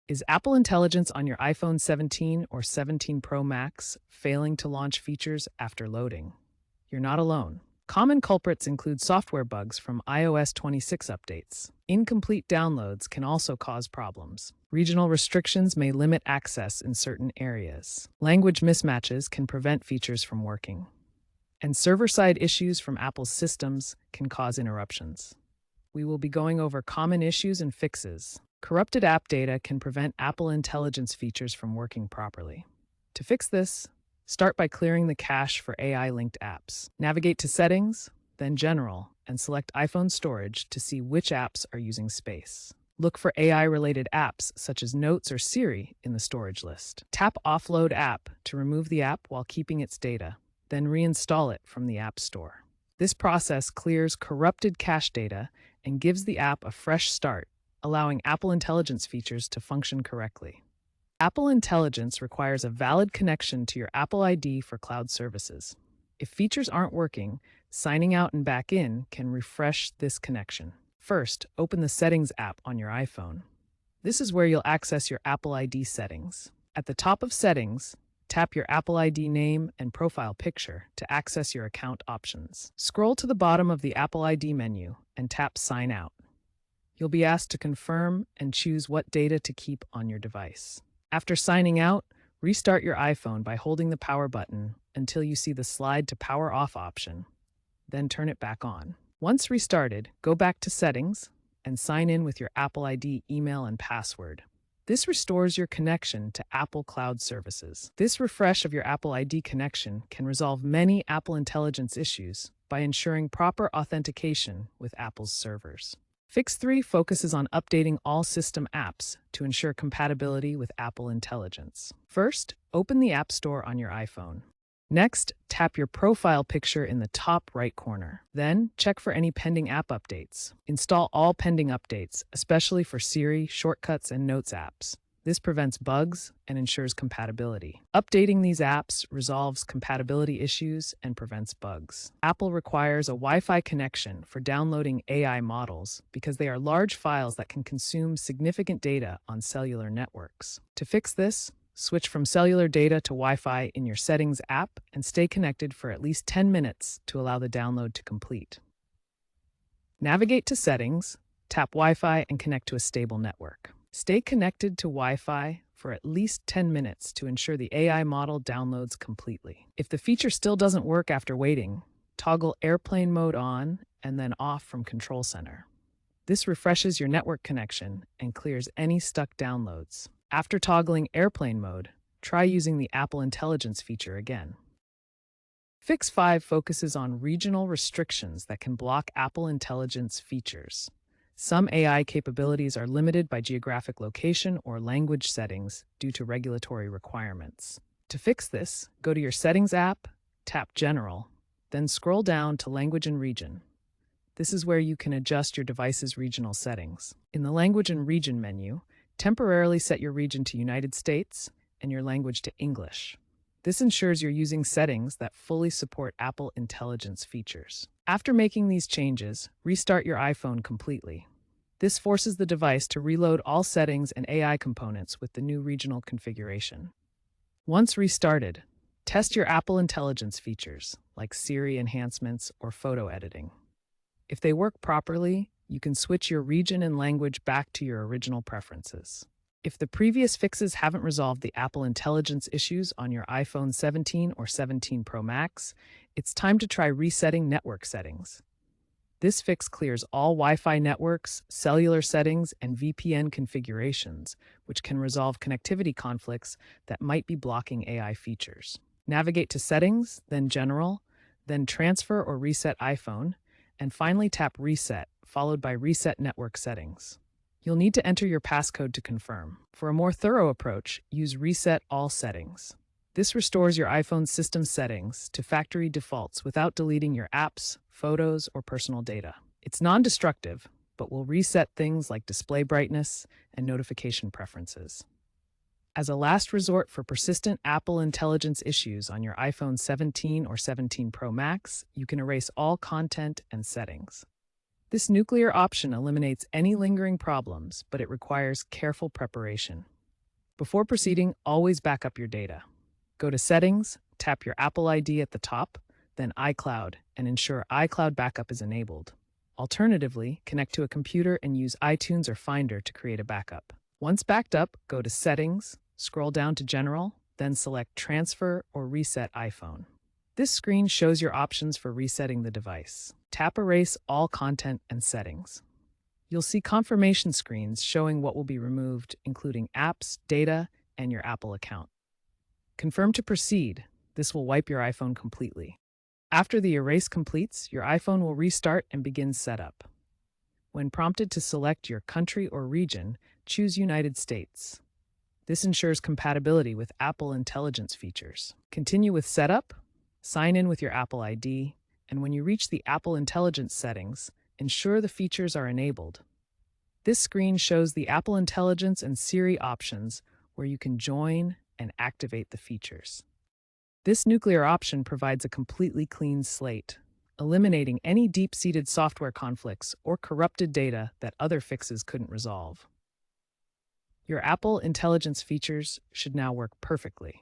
Is Apple Intelligence on your iPhone 17 or 17 Pro Max failing to launch features after loading? You're not alone. Common culprits include software bugs from iOS 26 updates. Incomplete downloads can also cause problems. Regional restrictions may limit access in certain areas. Language mismatches can prevent features from working. And server-side issues from Apple's systems can cause interruptions. We will be going over common issues and fixes. Corrupted app data can prevent Apple Intelligence features from working properly. To fix this, start by clearing the cache for AI-linked apps. Navigate to Settings, then General, and select iPhone Storage to see which apps are using space. Look for AI-related apps such as Notes or Siri in the storage list. Tap Offload App to remove the app while keeping its data, then reinstall it from the App Store. This process clears corrupted cache data and gives the app a fresh start, allowing Apple Intelligence features to function correctly. Apple Intelligence requires a valid connection to your Apple ID for cloud services. If features aren't working, signing out and back in can refresh this connection. First, open the Settings app on your iPhone. This is where you'll access your Apple ID settings. At the top of Settings, tap your Apple ID name and profile picture to access your account options. Scroll to the bottom of the Apple ID menu and tap Sign Out. You'll be asked to confirm and choose what data to keep on your device. After signing out, restart your iPhone by holding the power button until you see the slide to power off option, then turn it back on. Once restarted, go back to Settings and sign in with your Apple ID email and password. This restores your connection to Apple Cloud services. This refresh of your Apple ID connection can resolve many Apple Intelligence issues by ensuring proper authentication with Apple's servers. Fix 3 focuses on updating all system apps to ensure compatibility with Apple Intelligence. First, open the App Store on your iPhone. Next, tap your profile picture in the top right corner. Then, check for any pending app updates. Install all pending updates, especially for Siri, Shortcuts, and Notes apps. This prevents bugs and ensures compatibility. Updating these apps resolves compatibility issues and prevents bugs. Apple requires a Wi-Fi connection for downloading AI models because they are large files that can consume significant data on cellular networks. To fix this, switch from cellular data to Wi-Fi in your Settings app and stay connected for at least 10 minutes to allow the download to complete. Navigate to Settings, tap Wi-Fi, and connect to a stable network. Stay connected to Wi-Fi for at least 10 minutes to ensure the AI model downloads completely. If the feature still doesn't work after waiting, toggle airplane mode on and then off from Control Center. This refreshes your network connection and clears any stuck downloads. After toggling airplane mode, try using the Apple Intelligence feature again. Fix 5 focuses on regional restrictions that can block Apple Intelligence features. Some AI capabilities are limited by geographic location or language settings due to regulatory requirements. To fix this, go to your Settings app, tap General, then scroll down to Language and Region. This is where you can adjust your device's regional settings. In the Language and Region menu, temporarily set your region to United States and your language to English. This ensures you're using settings that fully support Apple Intelligence features. After making these changes, restart your iPhone completely. This forces the device to reload all settings and AI components with the new regional configuration. Once restarted, test your Apple Intelligence features, like Siri enhancements or photo editing. If they work properly, you can switch your region and language back to your original preferences. If the previous fixes haven't resolved the Apple Intelligence issues on your iPhone 17 or 17 Pro Max, it's time to try resetting network settings. This fix clears all Wi-Fi networks, cellular settings, and VPN configurations, which can resolve connectivity conflicts that might be blocking AI features. Navigate to Settings, then General, then Transfer or Reset iPhone, and finally tap Reset, followed by Reset Network Settings. You'll need to enter your passcode to confirm. For a more thorough approach, use Reset All Settings. This restores your iPhone's system settings to factory defaults without deleting your apps, photos, or personal data. It's non-destructive, but will reset things like display brightness and notification preferences. As a last resort for persistent Apple Intelligence issues on your iPhone 17 or 17 Pro Max, you can erase all content and settings. This nuclear option eliminates any lingering problems, but it requires careful preparation. Before proceeding, always back up your data. Go to Settings, tap your Apple ID at the top, then iCloud, and ensure iCloud backup is enabled. Alternatively, connect to a computer and use iTunes or Finder to create a backup. Once backed up, go to Settings, scroll down to General, then select Transfer or Reset iPhone. This screen shows your options for resetting the device. Tap Erase all content and settings. You'll see confirmation screens showing what will be removed, including apps, data, and your Apple account. Confirm to proceed. This will wipe your iPhone completely. After the erase completes, your iPhone will restart and begin setup. When prompted to select your country or region, choose United States. This ensures compatibility with Apple Intelligence features. Continue with setup, sign in with your Apple ID, and when you reach the Apple Intelligence settings, ensure the features are enabled. This screen shows the Apple Intelligence and Siri options where you can join and activate the features. This nuclear option provides a completely clean slate, eliminating any deep-seated software conflicts or corrupted data that other fixes couldn't resolve. Your Apple Intelligence features should now work perfectly.